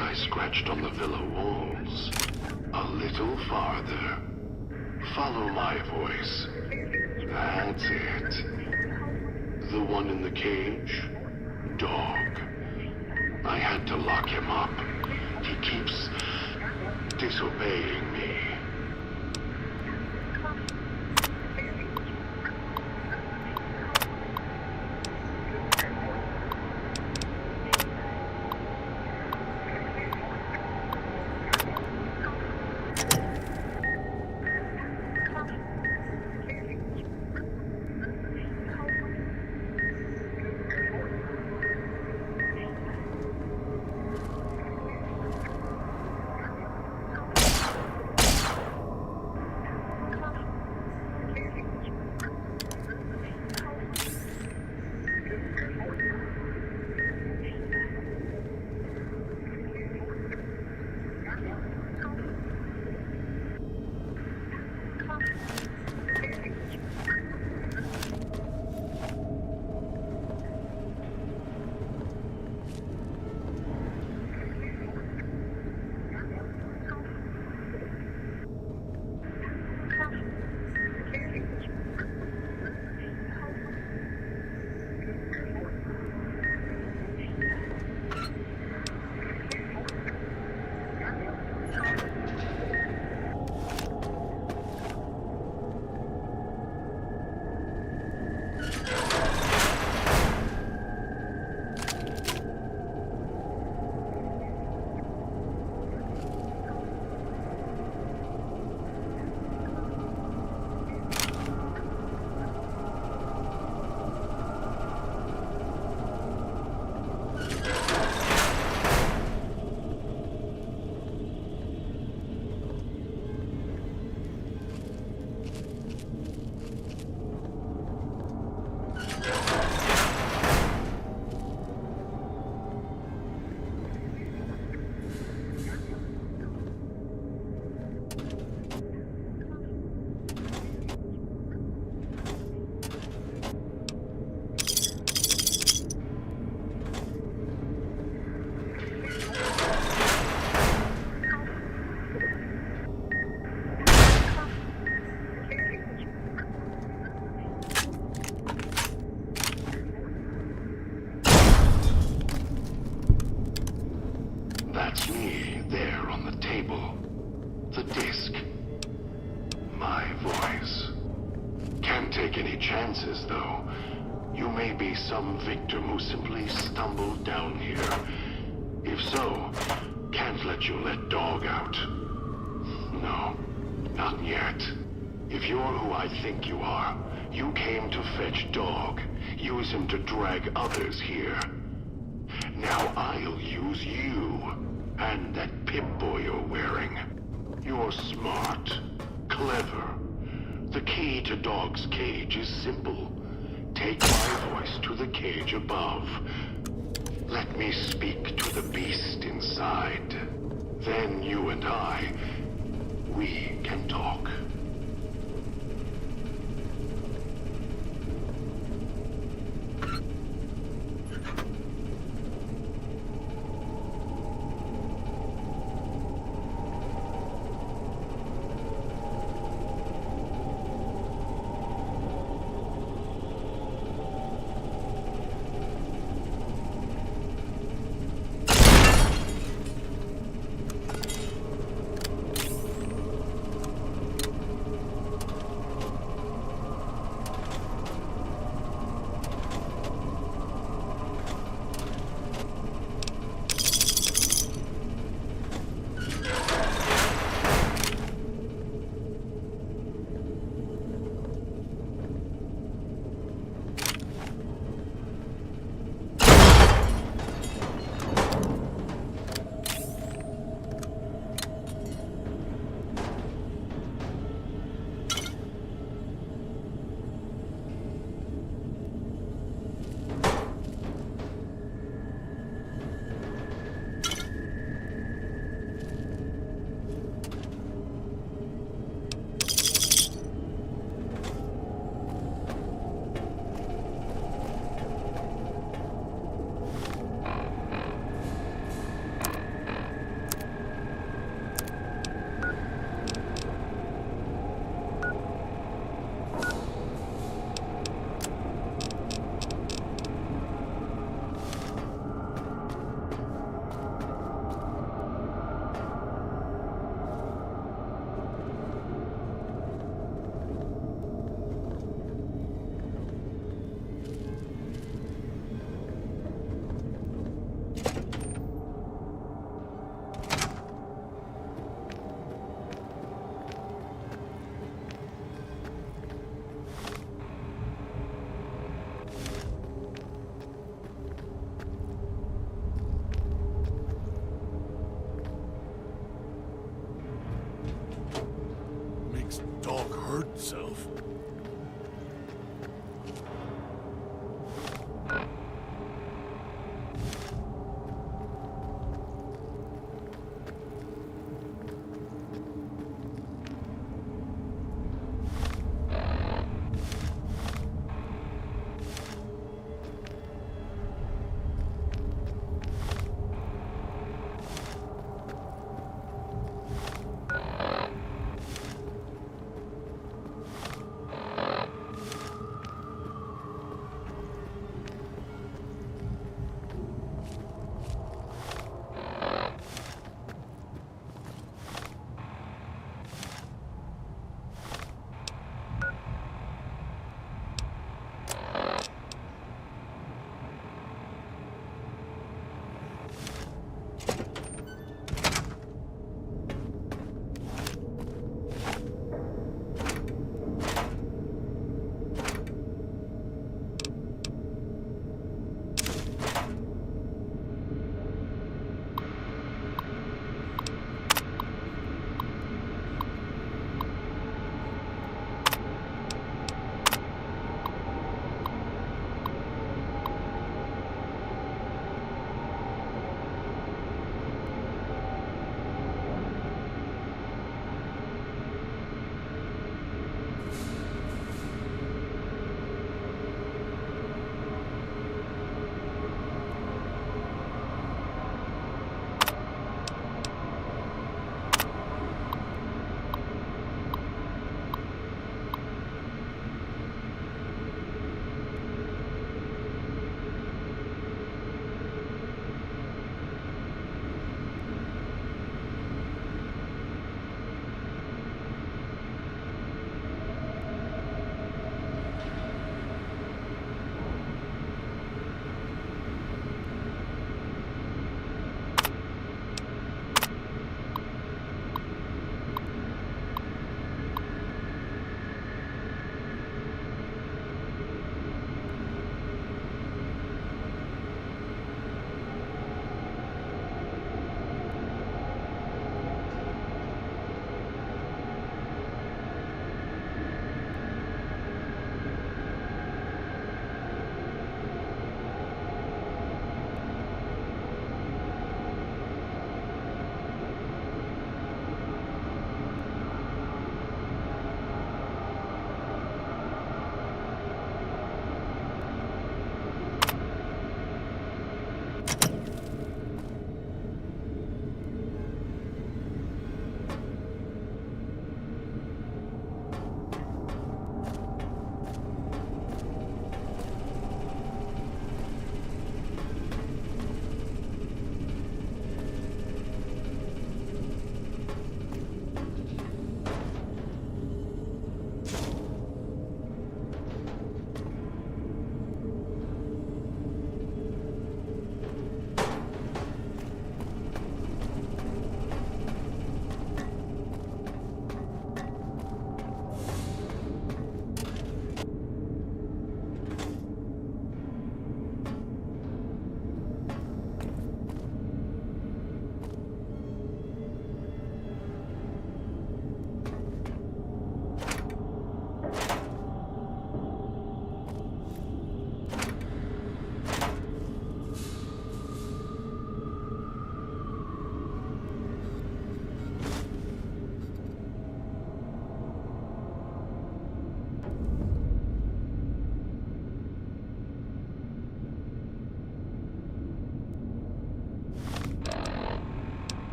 I scratched on the villa walls. A little farther. Follow my voice. That's it. The one in the cage? Dog. I had to lock him up. He keeps disobeying me. That's me, there on the table. The disc. My voice. Can't take any chances, though. You may be some victim who simply stumbled down here. If so, can't let you let Dog out. No, not yet. If you're who I think you are, you came to fetch Dog. Use him to drag others here. Now I'll use you. And that Pip-Boy you're wearing. You're smart. Clever. The key to Dog's cage is simple. Take my voice to the cage above. Let me speak to the beast inside. Then you and I, we can talk.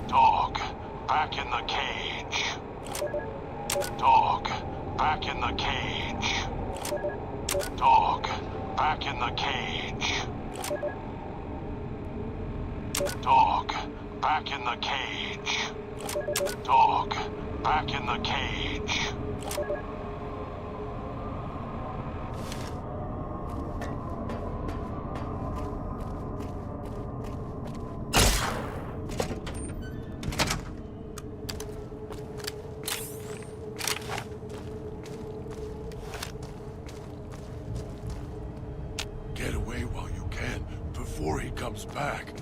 Dog, back in the cage. Dog, back in the cage. Dog, back in the cage. Dog, back in the cage. Dog, back in the cage. Get away while you can, before he comes back.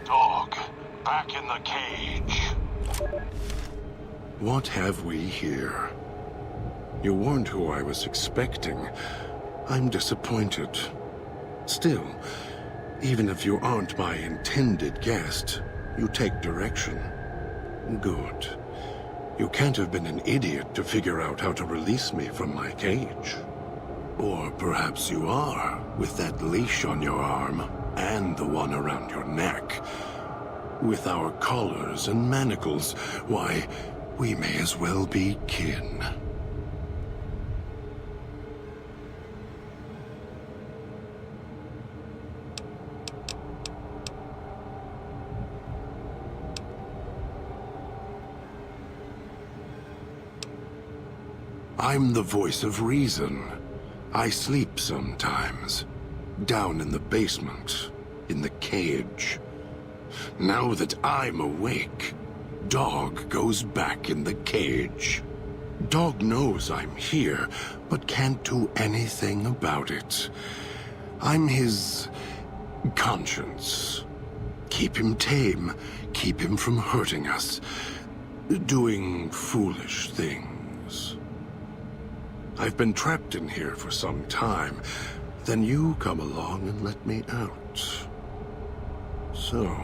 Dog, back in the cage. What have we here? You weren't who I was expecting. I'm disappointed. Still, even if you aren't my intended guest, you take direction. Good. You can't have been an idiot to figure out how to release me from my cage. Or perhaps you are, with that leash on your arm, and the one around your neck. With our collars and manacles, why, we may as well be kin. I'm the voice of reason. I sleep sometimes. Down in the basement, in the cage. Now that I'm awake, Dog goes back in the cage. Dog knows I'm here, but can't do anything about it. I'm his conscience. Keep him tame, keep him from hurting us, doing foolish things. I've been trapped in here for some time. Then you come along and let me out. So,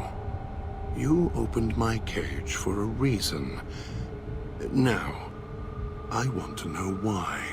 you opened my cage for a reason. Now, I want to know why.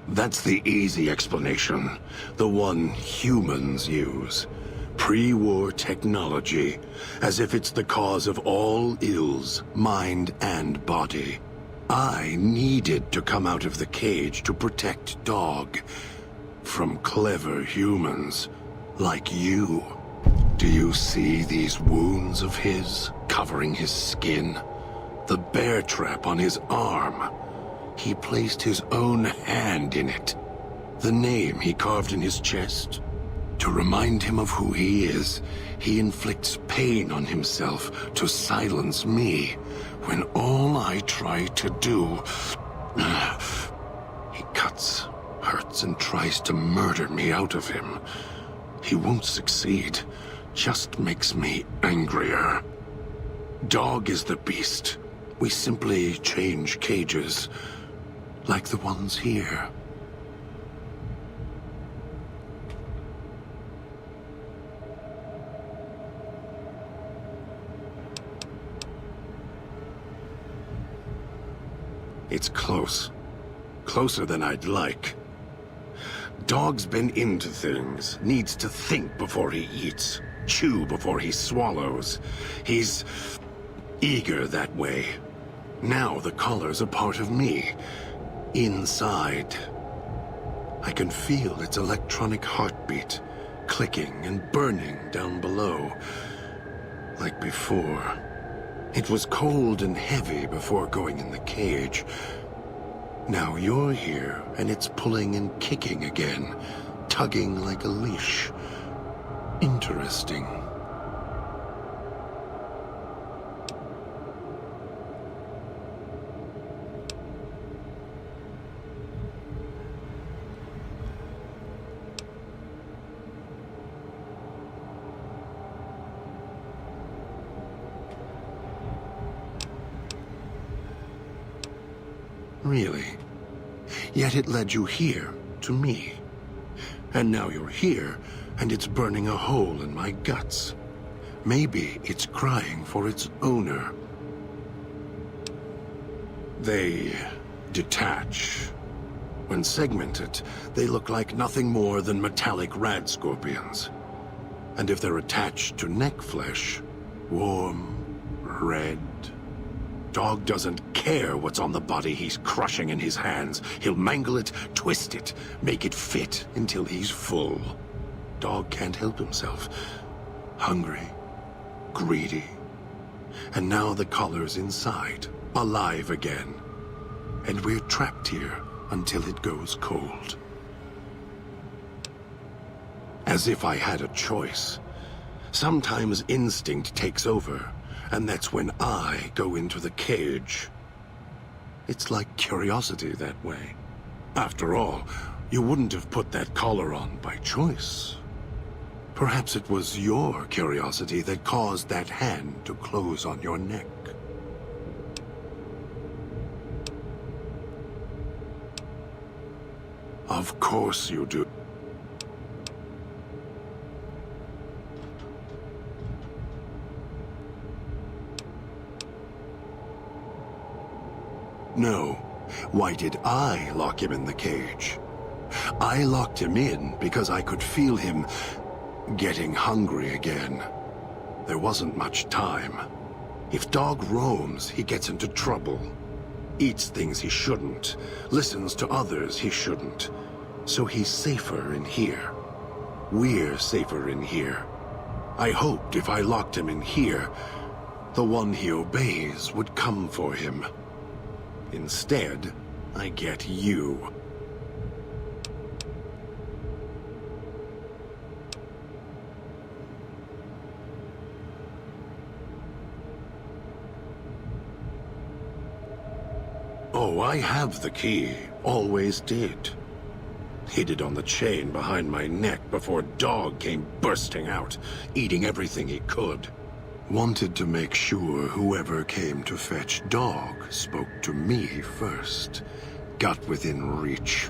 That's the easy explanation. The one humans use. Pre-war technology. As if it's the cause of all ills, mind and body. I needed to come out of the cage to protect Dog. From clever humans. Like you. Do you see these wounds of his, covering his skin? The bear trap on his arm. He placed his own hand in it. The name he carved in his chest. To remind him of who he is, he inflicts pain on himself to silence me, when all I try to do... He cuts, hurts, and tries to murder me out of him. He won't succeed, just makes me angrier. Dog is the beast. We simply change cages. Like the ones here. It's close. Closer than I'd like. Dog's been into things. Needs to think before he eats. Chew before he swallows. He's eager that way. Now the collar's a part of me. Inside. I can feel its electronic heartbeat, clicking and burning down below. Like before. It was cold and heavy before going in the cage. Now you're here, and it's pulling and kicking again, tugging like a leash. Interesting. really. Yet it led you here, to me. And now you're here, and it's burning a hole in my guts. Maybe it's crying for its owner. They detach. When segmented, they look like nothing more than metallic rad scorpions. And if they're attached to neck flesh, warm, red. Dog doesn't care what's on the body he's crushing in his hands. He'll mangle it, twist it, make it fit until he's full. Dog can't help himself. Hungry, greedy. And now the collar's inside, alive again. And we're trapped here until it goes cold. As if I had a choice. Sometimes instinct takes over, and that's when I go into the cage. It's like curiosity that way. After all, you wouldn't have put that collar on by choice. Perhaps it was your curiosity that caused that hand to close on your neck. Of course you do. No. Why did I lock him in the cage? I locked him in because I could feel him getting hungry again. There wasn't much time. If Dog roams, he gets into trouble. Eats things he shouldn't. Listens to others he shouldn't. So he's safer in here. We're safer in here. I hoped if I locked him in here, the one he obeys would come for him. Instead, I get you. Oh, I have the key. Always did. Hid it on the chain behind my neck before Dog came bursting out, eating everything he could. Wanted to make sure whoever came to fetch Dog spoke to me first. Got within reach.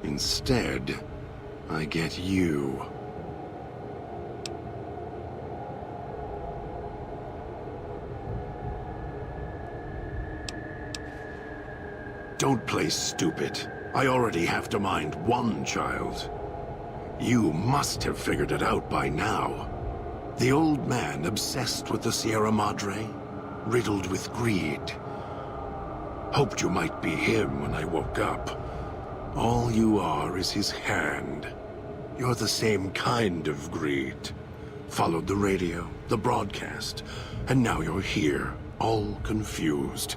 Instead, I get you. Don't play stupid. I already have to mind one child. You must have figured it out by now. The old man obsessed with the Sierra Madre, riddled with greed. Hoped you might be him when I woke up. All you are is his hand. You're the same kind of greed. Followed the radio, the broadcast, and now you're here, all confused.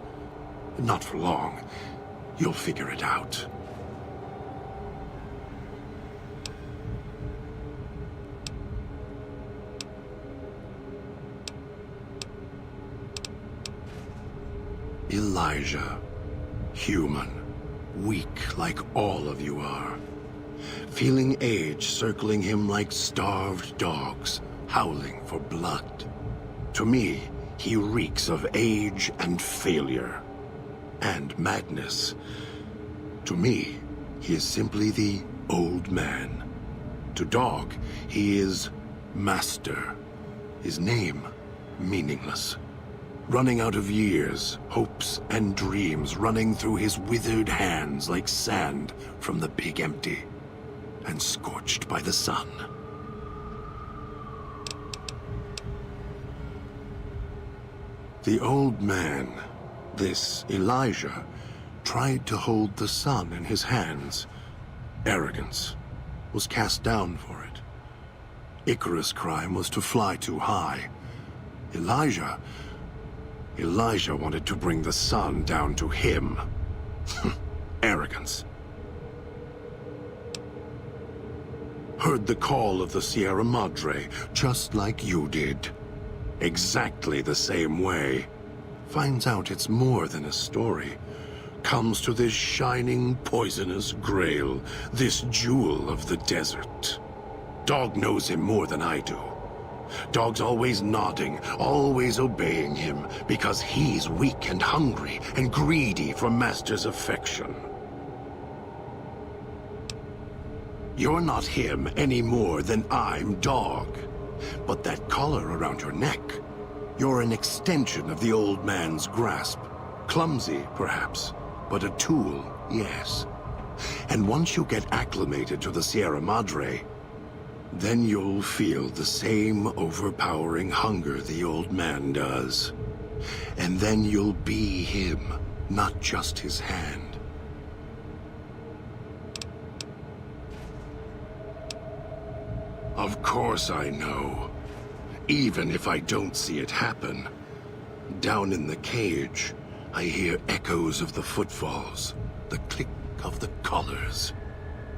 Not for long. You'll figure it out. Elijah. Human. Weak like all of you are. Feeling age circling him like starved dogs, howling for blood. To me, he reeks of age and failure. And madness. To me, he is simply the old man. To Dog, he is Master. His name, meaningless. Running out of years, hopes and dreams running through his withered hands like sand from the big empty, and scorched by the sun. The old man, this Elijah, tried to hold the sun in his hands. Arrogance. Was cast down for it. Icarus' crime was to fly too high. Elijah wanted to bring the sun down to him. Arrogance. Heard the call of the Sierra Madre, just like you did. Exactly the same way. Finds out it's more than a story. Comes to this shining, poisonous grail, this jewel of the desert. Dog knows him more than I do. Dog's always nodding, always obeying him, because he's weak and hungry and greedy for Master's affection. You're not him any more than I'm Dog. But that collar around your neck, you're an extension of the old man's grasp. Clumsy, perhaps, but a tool, yes. And once you get acclimated to the Sierra Madre, then you'll feel the same overpowering hunger the old man does. And then you'll be him, not just his hand. Of course I know. Even if I don't see it happen. Down in the cage, I hear echoes of the footfalls, the click of the collars.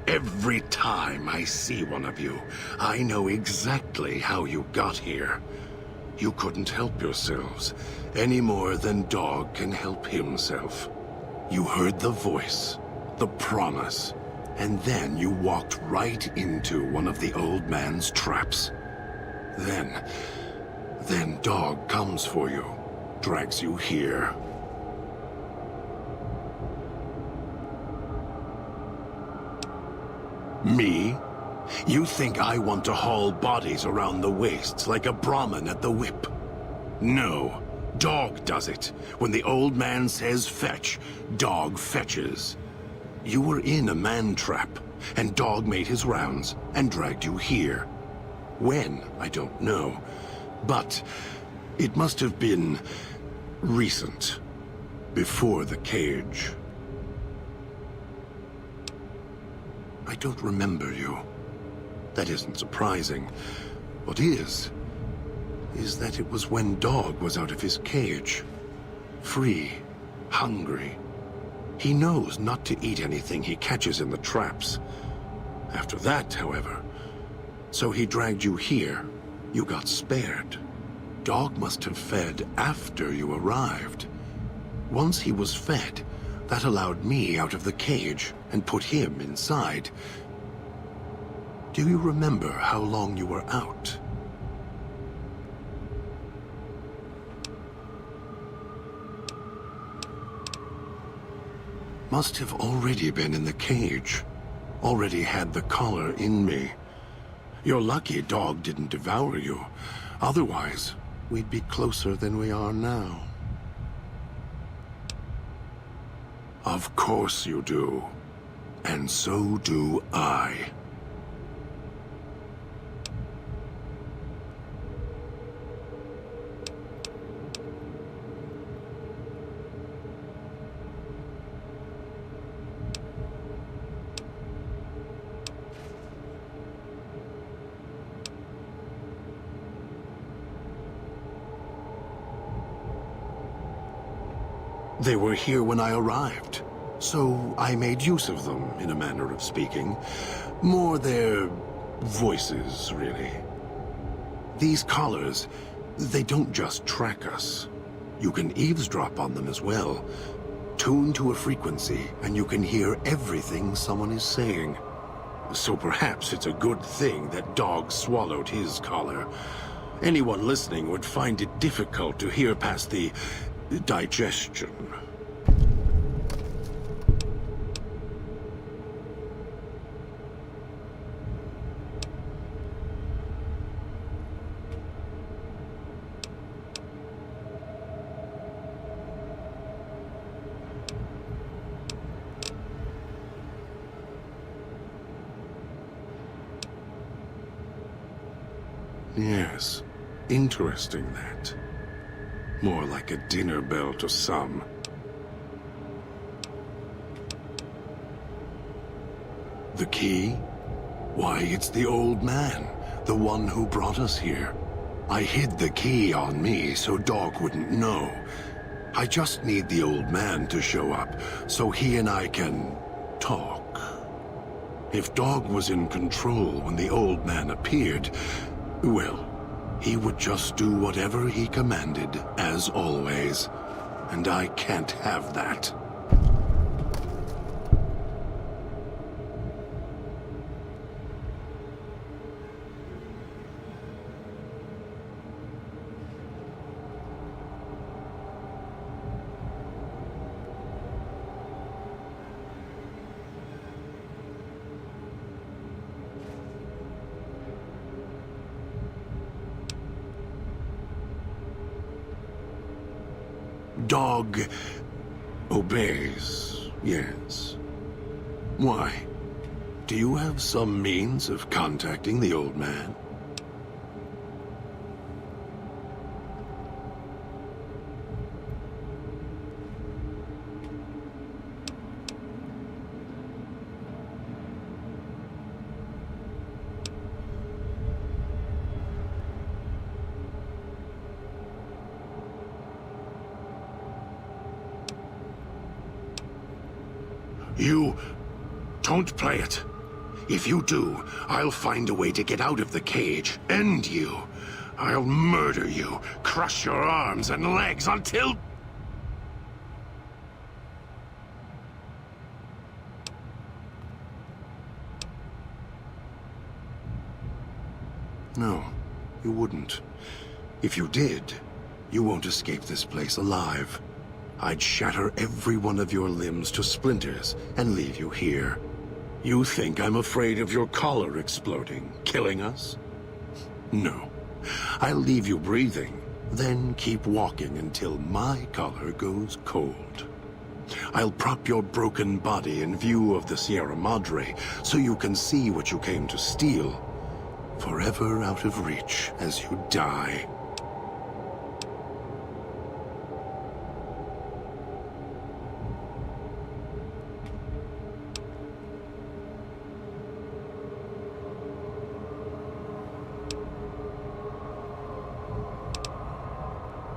Every time I see one of you, I know exactly how you got here. You couldn't help yourselves, any more than Dog can help himself. You heard the voice, the promise, and then you walked right into one of the old man's traps. Then Dog comes for you, drags you here. Me? You think I want to haul bodies around the wastes like a Brahmin at the whip? No, Dog does it. When the old man says fetch, Dog fetches. You were in a man trap, and Dog made his rounds and dragged you here. When, I don't know, but it must have been recent, before the cage. I don't remember you. That isn't surprising. What is that it was when Dog was out of his cage. Free, hungry. He knows not to eat anything he catches in the traps. After that, however, so he dragged you here. You got spared. Dog must have fed after you arrived. Once he was fed, that allowed me out of the cage and put him inside. Do you remember how long you were out? Must have already been in the cage. Already had the collar in me. You're lucky Dog didn't devour you. Otherwise, we'd be closer than we are now. Of course you do. And so do I. They were here when I arrived, so I made use of them, in a manner of speaking. More their voices, really. These collars, they don't just track us. You can eavesdrop on them as well. Tune to a frequency, and you can hear everything someone is saying. So perhaps it's a good thing that Dog swallowed his collar. Anyone listening would find it difficult to hear past the digestion. Yes, interesting that. More like a dinner bell to some. The key? Why, it's the old man, the one who brought us here. I hid the key on me so Dog wouldn't know. I just need the old man to show up, so he and I can talk. If Dog was in control when the old man appeared, well, he would just do whatever he commanded, as always. And I can't have that. Dog obeys, yes. Why? Do you have some means of contacting the old man? You don't play it. If you do, I'll find a way to get out of the cage, end you. I'll murder you, crush your arms and legs until... No, you wouldn't. If you did, you won't escape this place alive. I'd shatter every one of your limbs to splinters and leave you here. You think I'm afraid of your collar exploding, killing us? No. I'll leave you breathing, then keep walking until my collar goes cold. I'll prop your broken body in view of the Sierra Madre so you can see what you came to steal, forever out of reach as you die.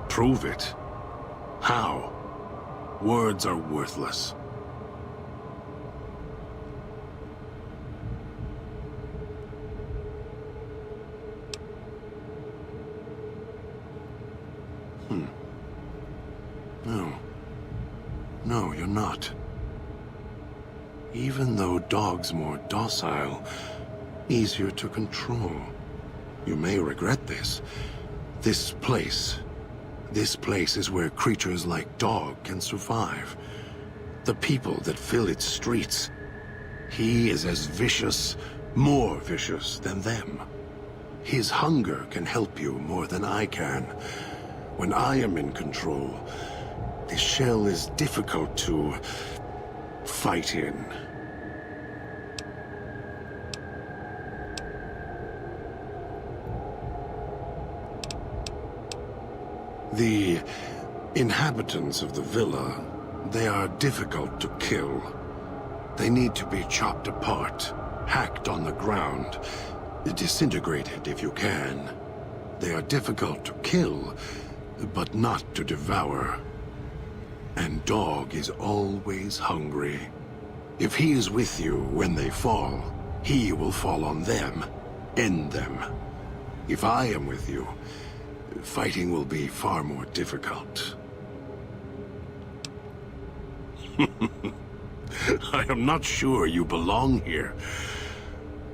Prove it. How? Words are worthless. No. No, you're not. Even though Dog's more docile, easier to control. You may regret this. This place is where creatures like Dog can survive. The people that fill its streets. He is as vicious, more vicious than them. His hunger can help you more than I can. When I am in control, this shell is difficult to fight in. The inhabitants of the villa, they are difficult to kill. They need to be chopped apart, hacked on the ground, disintegrated if you can. They are difficult to kill, but not to devour. And Dog is always hungry. If he is with you when they fall, he will fall on them, end them. If I am with you, fighting will be far more difficult. I am not sure you belong here.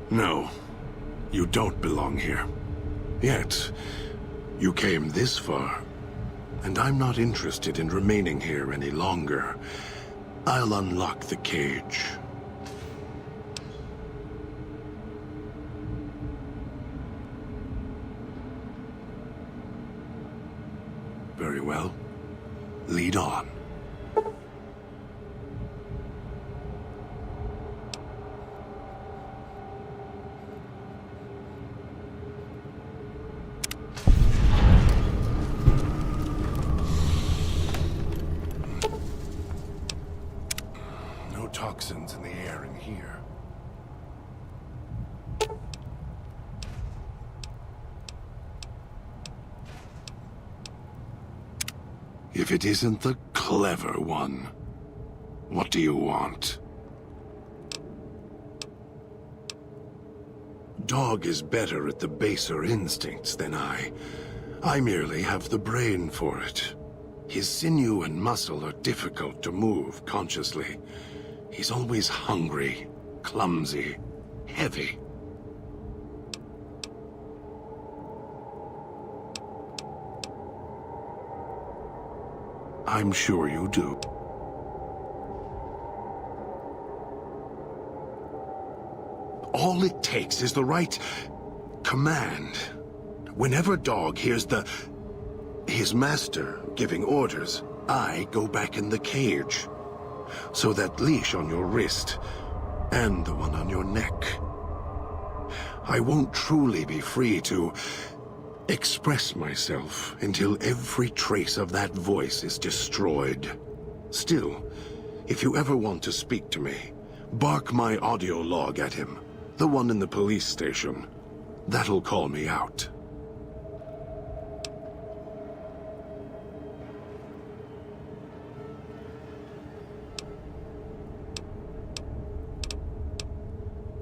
No, you don't belong here. Yet, you came this far, and I'm not interested in remaining here any longer. I'll unlock the cage. Very well. Lead on. No toxins in the air in here. If it isn't the clever one, what do you want? Dog is better at the baser instincts than I. I merely have the brain for it. His sinew and muscle are difficult to move consciously. He's always hungry, clumsy, heavy. I'm sure you do. All it takes is the right command. Whenever Dog hears his master giving orders, I go back in the cage. So that leash on your wrist, and the one on your neck. I won't truly be free to express myself until every trace of that voice is destroyed. Still, if you ever want to speak to me, bark my audio log at him, the one in the police station. That'll call me out.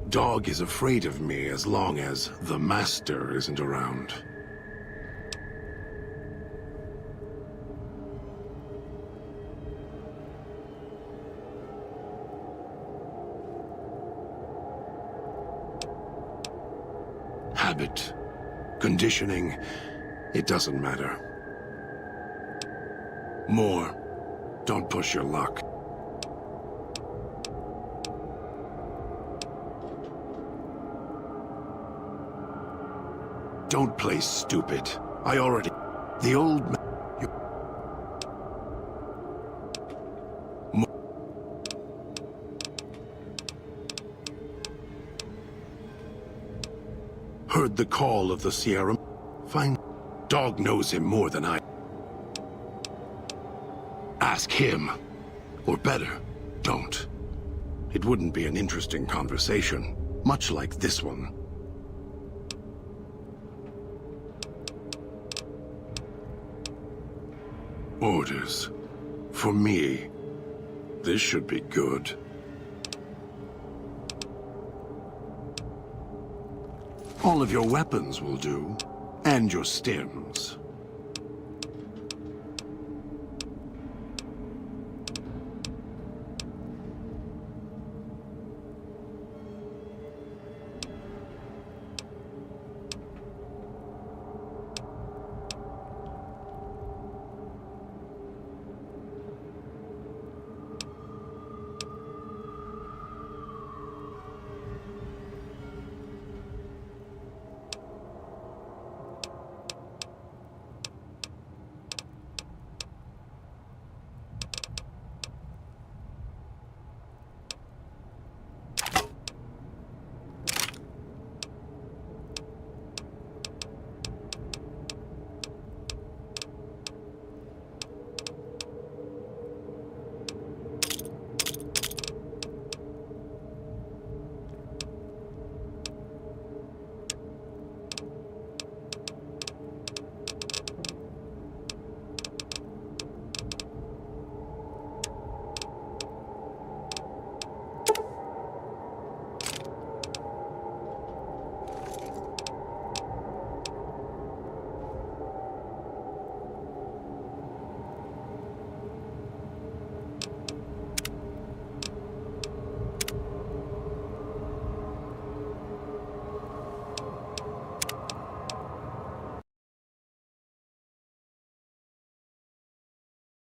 Dog is afraid of me as long as the master isn't around. Habit, conditioning, it doesn't matter. More, don't push your luck. Don't play stupid. I already... The old man... Heard the call of the Sierra... Fine. Dog knows him more than I... Ask him. Or better, don't. It wouldn't be an interesting conversation, much like this one. Orders. For me. This should be good. All of your weapons will do. And your stims.